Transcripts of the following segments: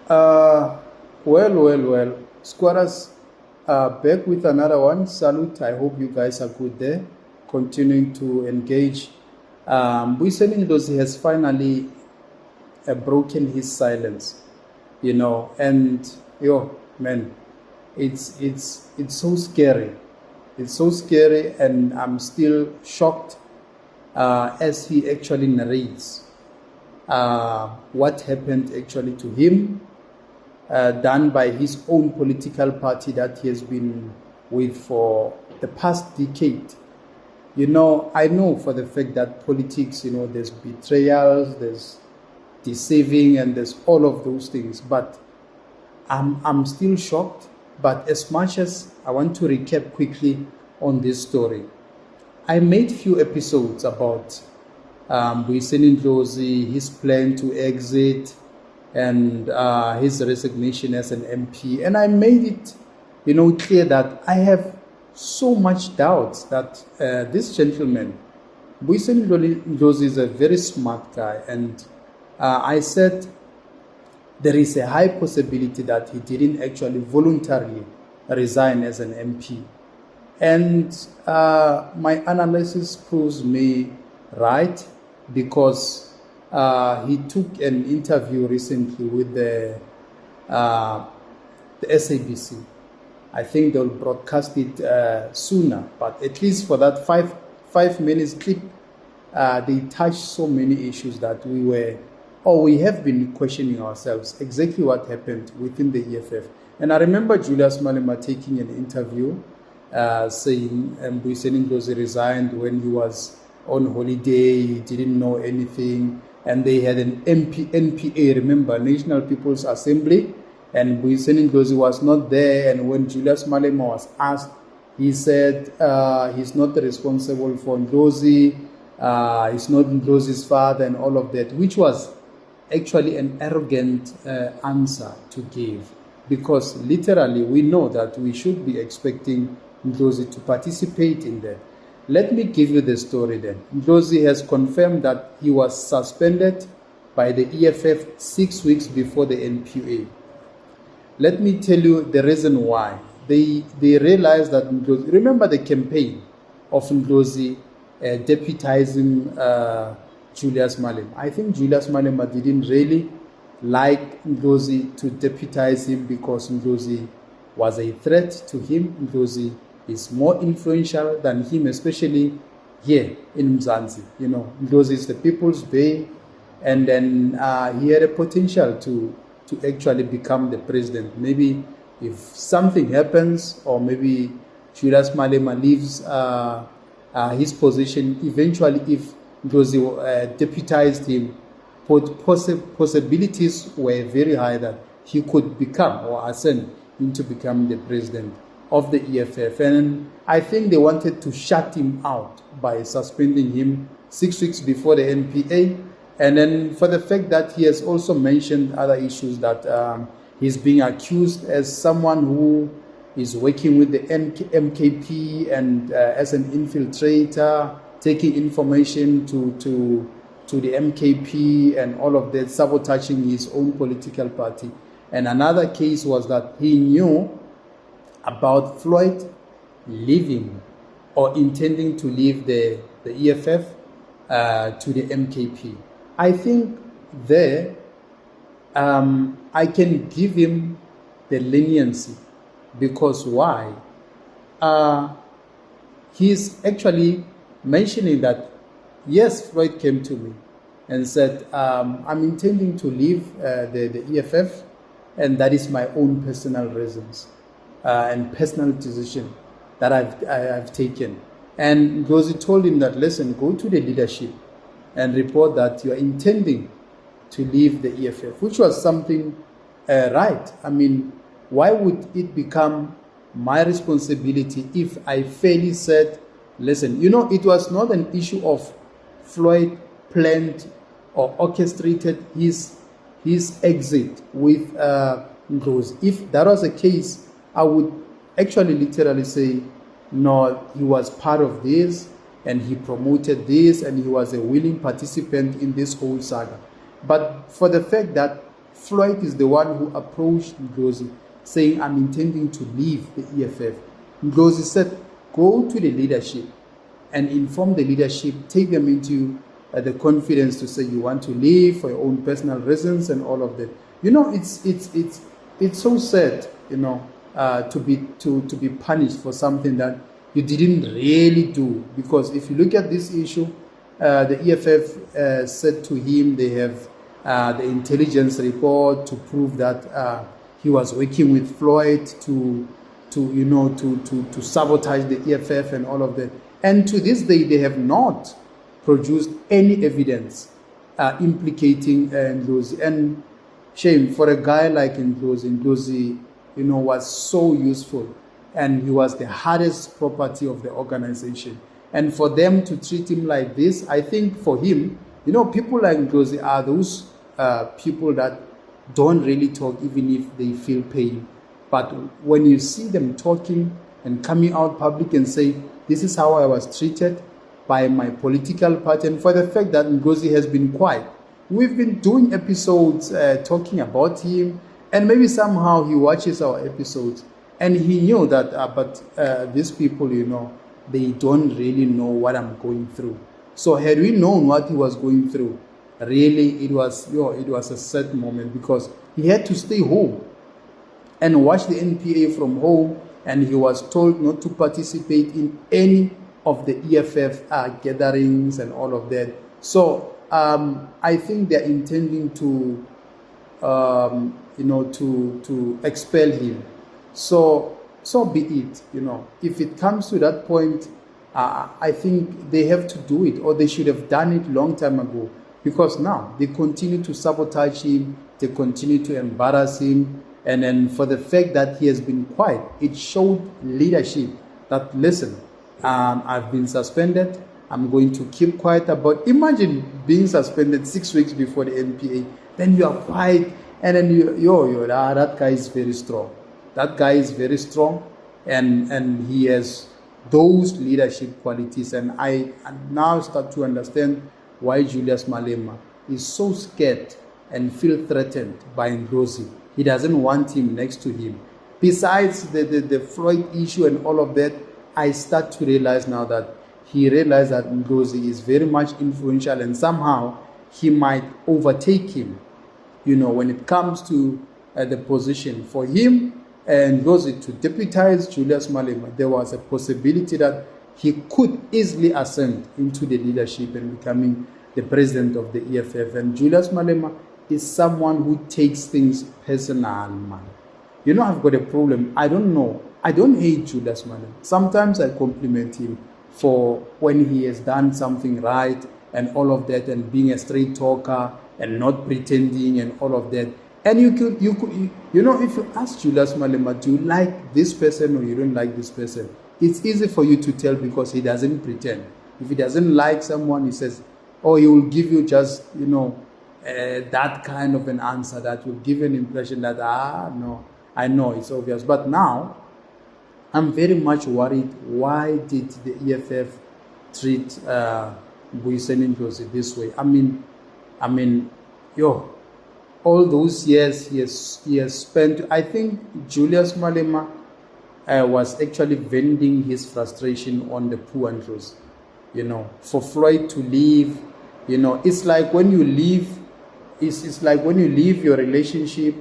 Uh, well. Squatters back with another one. Salute. I hope you guys are good there. Continuing to engage. Mbuyiseni Ndlozi has finally broken his silence, and man, it's so scary. It's so scary, and I'm still shocked as he actually narrates what happened actually to him, done by his own political party that he has been with for the past decade. I know for the fact that politics, there's betrayals, there's deceiving, and there's all of those things. But I'm still shocked. But as much as I want to recap quickly on this story, I made few episodes about Mbuyiseni Ndlozi, his plan to exit, and his resignation as an MP. And I made it, clear that I have so much doubts that this gentleman, Mbuyiseni Ndlozi, is a very smart guy. And I said there is a high possibility that he didn't actually voluntarily resign as an MP. And my analysis proves me right, because he took an interview recently with the SABC. I think they'll broadcast it sooner, but at least for that five minutes clip, they touched so many issues that we have been questioning ourselves exactly what happened within the EFF. And I remember Julius Malema taking an interview saying Mbuyiseni Ndlozi resigned when he was on holiday, he didn't know anything, and they had an NPA, remember, National People's Assembly, and Mbuyiseni Ndlozi was not there. And when Julius Malema was asked, he said he's not responsible for Ndlozi, he's not Ndlozi's father, and all of that, which was actually an arrogant answer to give, because literally we know that we should be expecting Ndlozi to participate in that. Let me give you the story then. Ndlozi has confirmed that he was suspended by the EFF 6 weeks before the NPA. Let me tell you the reason why. They realized that Ndlozi, remember the campaign of Ndlozi deputizing Julius Malema. I think Julius Malema didn't really like Ndlozi to deputize him because Ndlozi was a threat to him. Ndlozi is more influential than him, especially here in Mzansi. Ndlozi is the people's bay, and then he had a potential to actually become the president. Maybe if something happens, or maybe Julius Malema leaves his position, eventually if Ndlozi deputized him, possibilities were very high that he could become or ascend into becoming the president of the EFF. And I think they wanted to shut him out by suspending him 6 weeks before the NPA. And then for the fact that he has also mentioned other issues, that he's being accused as someone who is working with the MKP and as an infiltrator, taking information to the MKP and all of that, sabotaging his own political party. And another case was that he knew about Floyd leaving or intending to leave the EFF to the MKP. I think there I can give him the leniency, because why? He's actually mentioning that, yes, Floyd came to me and said, I'm intending to leave the EFF, and that is my own personal reasons and personal decision that I've taken. And Ndlozi told him that, listen, go to the leadership and report that you are intending to leave the EFF, which was something right. I mean, why would it become my responsibility if I fairly said, listen, it was not an issue of Floyd planned or orchestrated his exit with Ndlozi. If that was the case, I would actually literally say, no, he was part of this, and he promoted this, and he was a willing participant in this whole saga. But for the fact that Floyd is the one who approached Ndlozi saying, I'm intending to leave the EFF. Ndlozi said, go to the leadership and inform the leadership, take them into the confidence to say you want to leave for your own personal reasons and all of that. You know, it's so sad, you know, to be punished for something that you didn't really do. Because if you look at this issue, the EFF said to him they have the intelligence report to prove that he was working with Floyd to sabotage the EFF and all of that. And to this day, they have not produced any evidence implicating Ndlozi. And shame for a guy like Ndlozi. Ndlozi, you know, was so useful, and he was the hardest property of the organization. And for them to treat him like this, I think for him, you know, people like Ndlozi are those people that don't really talk even if they feel pain. But when you see them talking and coming out public and say, this is how I was treated by my political party, and for the fact that Ndlozi has been quiet. We've been doing episodes talking about him, and maybe somehow he watches our episodes, and he knew that, these people, you know, they don't really know what I'm going through. So had we known what he was going through, really, it was a sad moment, because he had to stay home and watch the NPA from home, and he was told not to participate in any of the EFF gatherings and all of that. So I think they're intending to, to expel him. So be it. You know, if it comes to that point, I think they have to do it, or they should have done it long time ago. Because now they continue to sabotage him, they continue to embarrass him, and then for the fact that he has been quiet, it showed leadership that, listen, I've been suspended, I'm going to keep quiet about. Imagine being suspended 6 weeks before the NPA, then you are quiet, and then that guy is very strong. That guy is very strong, and he has those leadership qualities. And I now start to understand why Julius Malema is so scared and feel threatened by Ndlozi. He doesn't want him next to him. Besides the Floyd issue and all of that, I start to realize now that he realized that Ndlozi is very much influential, and somehow he might overtake him, you know, when it comes to the position. For him and Ndlozi to deputize Julius Malema, there was a possibility that he could easily ascend into the leadership and becoming the president of the EFF. And Julius Malema is someone who takes things personal, man. You know, I've got a problem. I don't know. I don't hate Julius Malema. Sometimes I compliment him for when he has done something right and all of that, and being a straight talker and not pretending and all of that. And you could, you know, if you ask Julius Malema, do you like this person or you don't like this person? It's easy for you to tell, because he doesn't pretend. If he doesn't like someone, he says, oh, he will give you just, you know, that kind of an answer that will give an impression that, no, I know it's obvious. But now, I'm very much worried. Why did the EFF treat Mbuyiseni Ndlozi this way? I mean, all those years he has spent. I think Julius Malema was actually venting his frustration on the poor Ndlozi. You know, for Floyd to leave, you know, it's like when you leave. It's like when you leave your relationship,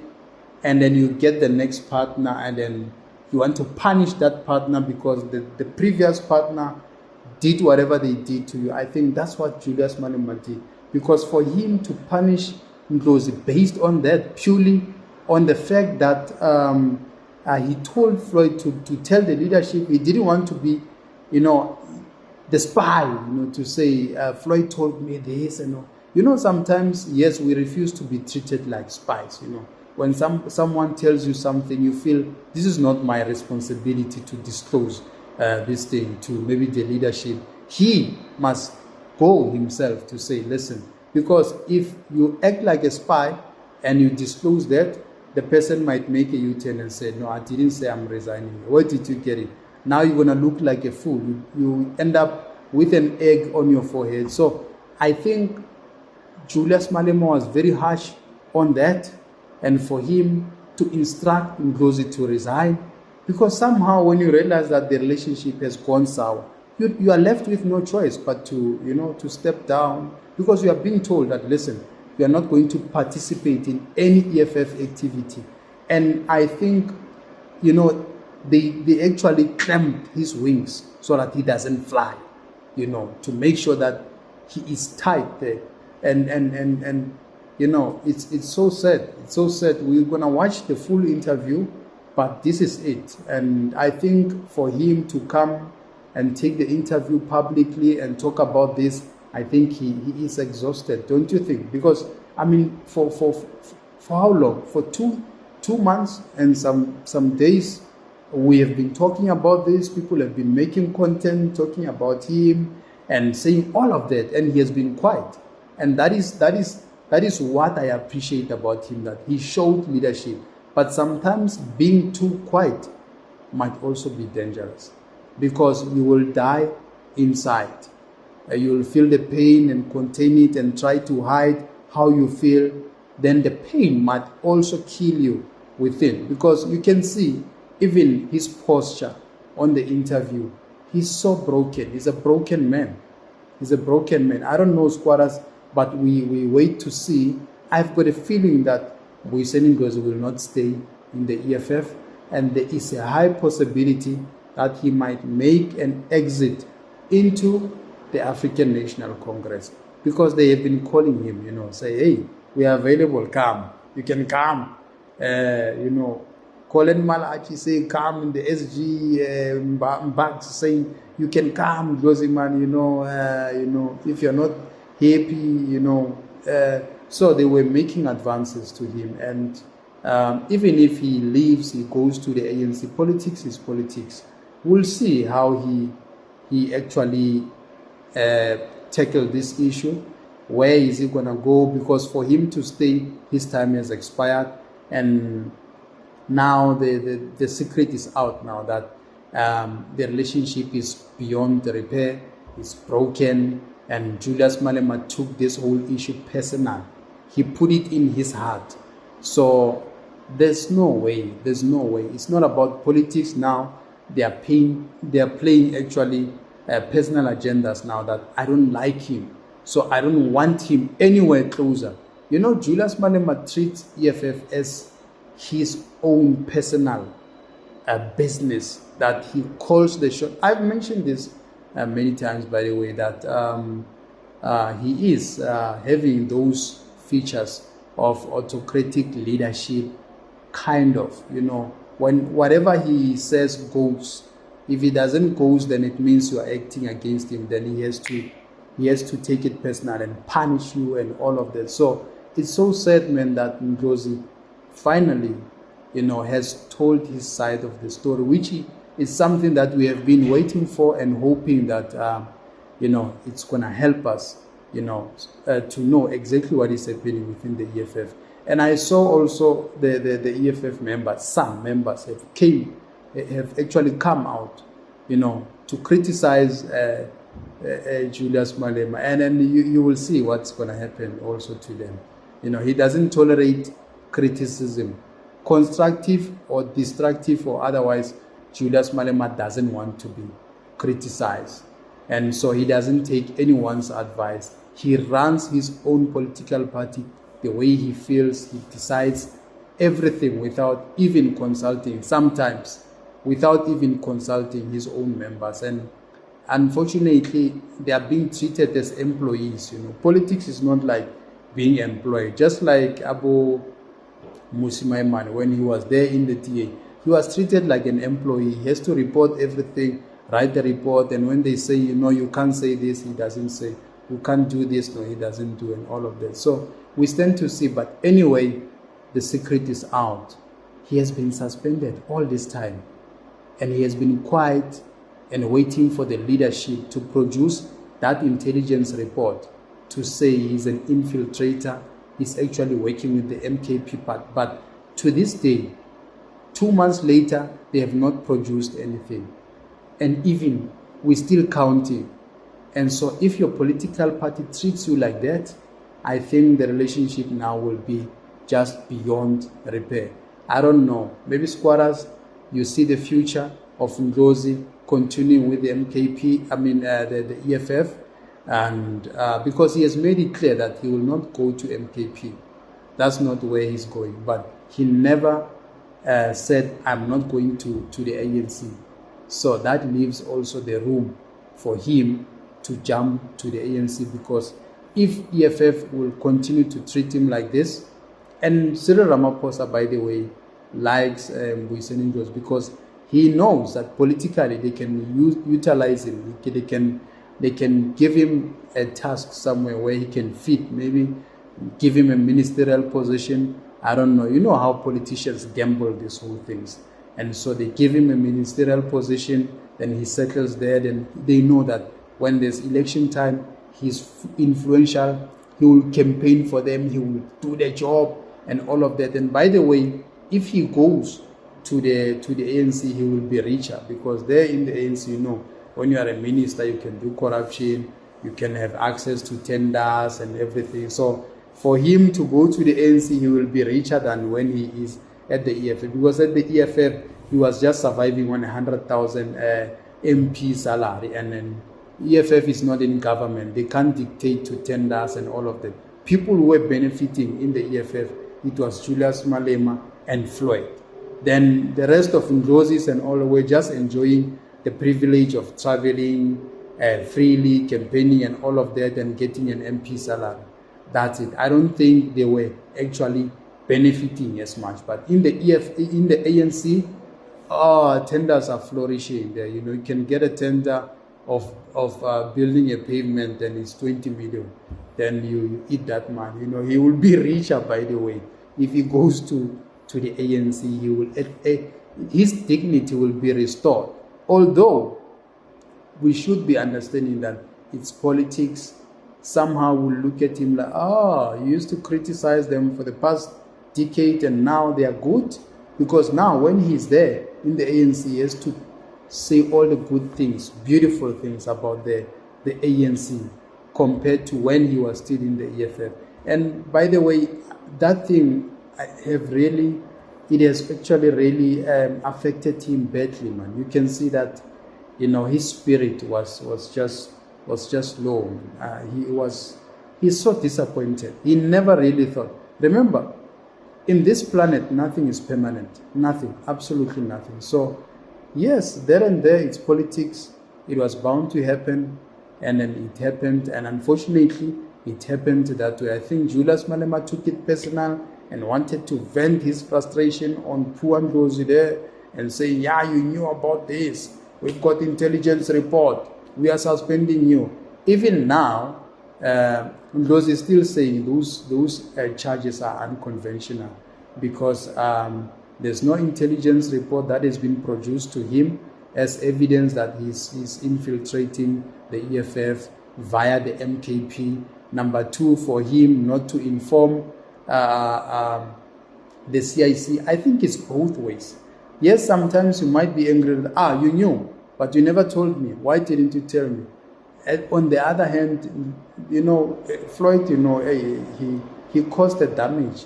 and then you get the next partner, and then you want to punish that partner because the previous partner did whatever they did to you. I think that's what Julius Malema did. Because for him to punish Ndlozi based on that, purely on the fact that he told Floyd to tell the leadership he didn't want to be, you know, the spy, you know, to say, Floyd told me this and all. You know, sometimes, yes, we refuse to be treated like spies, you know. When someone tells you something, you feel, this is not my responsibility to disclose this thing to maybe the leadership. He must go himself to say, listen, because if you act like a spy and you disclose that, the person might make a U-turn and say, no, I didn't say I'm resigning. Where did you get it? Now you're going to look like a fool. You end up with an egg on your forehead. So I think Julius Malema was very harsh on that. and for him to instruct Ndlozi to resign, because somehow when you realize that the relationship has gone sour, you are left with no choice but to, to step down, because you are being told that, listen, you are not going to participate in any EFF activity. And I think, they actually clamped his wings so that he doesn't fly, to make sure that he is tight there. And it's so sad. It's so sad. We're going to watch the full interview, but this is it. And I think for him to come and take the interview publicly and talk about this, I think he is exhausted, don't you think? Because, for how long? For two months and some days, we have been talking about this. People have been making content, talking about him and saying all of that, and he has been quiet. And that is what I appreciate about him, that he showed leadership. But sometimes being too quiet might also be dangerous, because you will die inside. You will feel the pain and contain it and try to hide how you feel. Then the pain might also kill you within, because you can see even his posture on the interview. He's so broken. He's a broken man. He's a broken man. I don't know, squatters, but we wait to see. I've got a feeling that Mbuyiseni Ndlozi will not stay in the EFF, and there is a high possibility that he might make an exit into the African National Congress, because they have been calling him, say, hey, we are available, come. You can come. Colin Malachi say, come in the SG, Mbaks saying, you can come, Ndlozi man, if you're not happy, so they were making advances to him. And even if he leaves, he goes to the ANC, politics is politics. We'll see how he actually tackle this issue. Where is he gonna go? Because for him to stay, his time has expired, and now the secret is out now that the relationship is beyond the repair, it's broken, and Julius Malema took this whole issue personal. He put it in his heart. So there's no way. It's not about politics now. They are playing actually personal agendas now, that I don't like him, so I don't want him anywhere closer. Julius Malema treats EFF as his own personal business, that he calls the shot. I've mentioned this many times, by the way, that he is having those features of autocratic leadership, kind of, when whatever he says goes. If it doesn't go, then it means you are acting against him. Then he has to take it personal and punish you and all of that. So it's so sad, man, that Ndlozi finally, has told his side of the story, which is something that we have been waiting for and hoping that, it's going to help us, to know exactly what is happening within the EFF. And I saw also the EFF members, some members have actually come out, to criticize Julius Malema, and then you will see what's going to happen also to them. He doesn't tolerate criticism, constructive or destructive or otherwise. Julius Malema doesn't want to be criticized, and so he doesn't take anyone's advice. He runs his own political party the way he feels. He decides everything without even consulting, sometimes without even consulting his own members. And unfortunately, they are being treated as employees. Politics is not like being employed. Just like Abu Musimaiman, when he was there in the TA, he was treated like an employee. He has to report everything, write the report, and when they say, you can't say this, he doesn't say. You can't do this, no, he doesn't do, and all of that. So we stand to see, but anyway, the secret is out. He has been suspended all this time, and he has been quiet and waiting for the leadership to produce that intelligence report to say he's an infiltrator. He's actually working with the MKP part. But to this day, 2 months later, they have not produced anything. And even we're still counting. And so if your political party treats you like that, I think the relationship now will be just beyond repair. I don't know. Maybe squatters, you see the future of Ndlozi continuing with the the EFF, and because he has made it clear that he will not go to MKP. That's not where he's going. But he never said, I'm not going to the ANC. So that leaves also the room for him to jump to the ANC, because if EFF will continue to treat him like this, and Cyril Ramaphosa, by the way, likes Mbuyiseni Ndlozi because he knows that politically they can utilize him. They can give him a task somewhere where he can fit, maybe give him a ministerial position. I don't know. You know how politicians gamble these whole things. And so they give him a ministerial position, then he settles there, then they know that when there's election time, he's influential, he will campaign for them, he will do their job and all of that. And by the way, if he goes to the ANC, he will be richer, because there in the ANC, you know, when you are a minister, you can do corruption, you can have access to tenders and everything. So for him to go to the ANC, he will be richer than when he is at the EFF, because at the EFF, he was just surviving on 100,000 MP salary, and then EFF is not in government. They can't dictate to tenders and all of that. People who were benefiting in the EFF, it was Julius Malema and Floyd. Then the rest of Ndlozis and all were just enjoying the privilege of traveling freely, campaigning and all of that, and getting an MP salary. That's it. I don't think they were actually benefiting as much. But in the ANC, tenders are flourishing there. You know, you can get a tender of building a pavement, then it's 20 million. Then you eat that man. You know, he will be richer, by the way. If he goes to the ANC, he will his dignity will be restored. Although we should be understanding that it's politics. Somehow we'll look at him like, you used to criticize them for the past decade and now they are good. Because now when he's there in the ANC, he has to say all the good things, beautiful things about the ANC compared to when he was still in the EFF. And by the way, that thing it has actually really affected him badly, man. You can see that, you know, his spirit was just low. He's so disappointed. He never really thought. Remember, in this planet, nothing is permanent. Nothing, absolutely nothing. So, yes, there and there, it's politics. It was bound to happen, and then it happened. And unfortunately, it happened that way. I think Julius Malema took it personal and wanted to vent his frustration on poor Ndlozi there and say, yeah, you knew about this. We've got intelligence report. We are suspending you. Even now, Ndlozi is still saying those charges are unconventional because there's no intelligence report that has been produced to him as evidence that he's infiltrating the EFF via the MKP. Number two, for him not to inform the CIC. I think it's both ways. Yes, sometimes you might be angry that, you knew, but you never told me. Why didn't you tell me? And on the other hand, you know, Floyd, you know, he caused a damage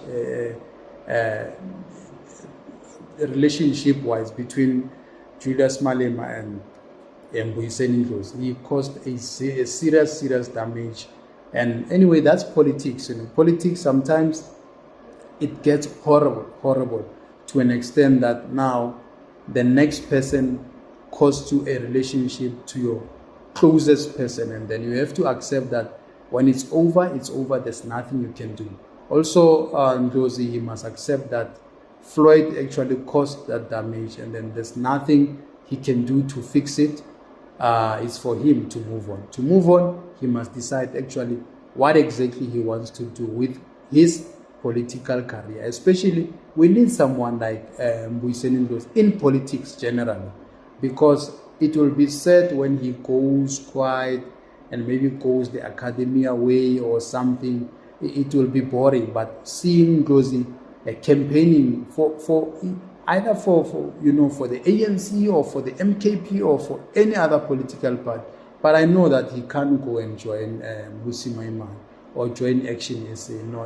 relationship-wise between Julius Malema and Mbuyiseni Ndlozi. He caused a serious damage. And anyway, that's politics. You know, politics sometimes it gets horrible to an extent that now the next person costs you a relationship to your closest person, and then you have to accept that when it's over, there's nothing you can do. Also, Ndlozi, he must accept that Floyd actually caused that damage, and then there's nothing he can do to fix it. It's for him to move on. To move on, he must decide actually what exactly he wants to do with his political career. Especially, we need someone like Mbuyiseni Ndlozi in politics generally, because it will be said when he goes quiet and maybe goes the academia way or something, it will be boring. But seeing Ndlozi campaigning for either for the ANC or for the MKP or for any other political party, but I know that he can't go and join Musi Maimane or join Action SA. No,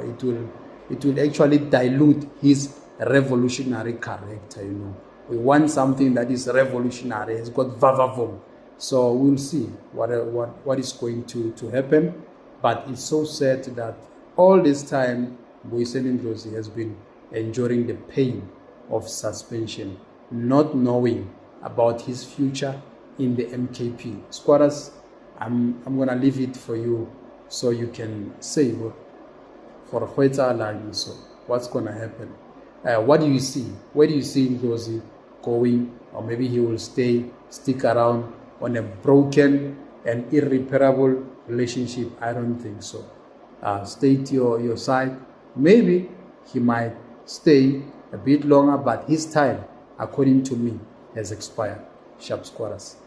it will actually dilute his revolutionary character, you know. We want something that is revolutionary, has got vavavoom. So we'll see what is going to happen. But it's so sad that all this time, Mbuyiseni Ndlozi has been enduring the pain of suspension, not knowing about his future in the MKP. Squatters, I'm going to leave it for you so you can say for so what's going to happen. What do you see? Where do you see Ndlozi going? Or maybe he will stick around on a broken and irreparable relationship? I don't think so. State your side. Maybe he might stay a bit longer, but his time, according to me, has expired. Sharp Squatters.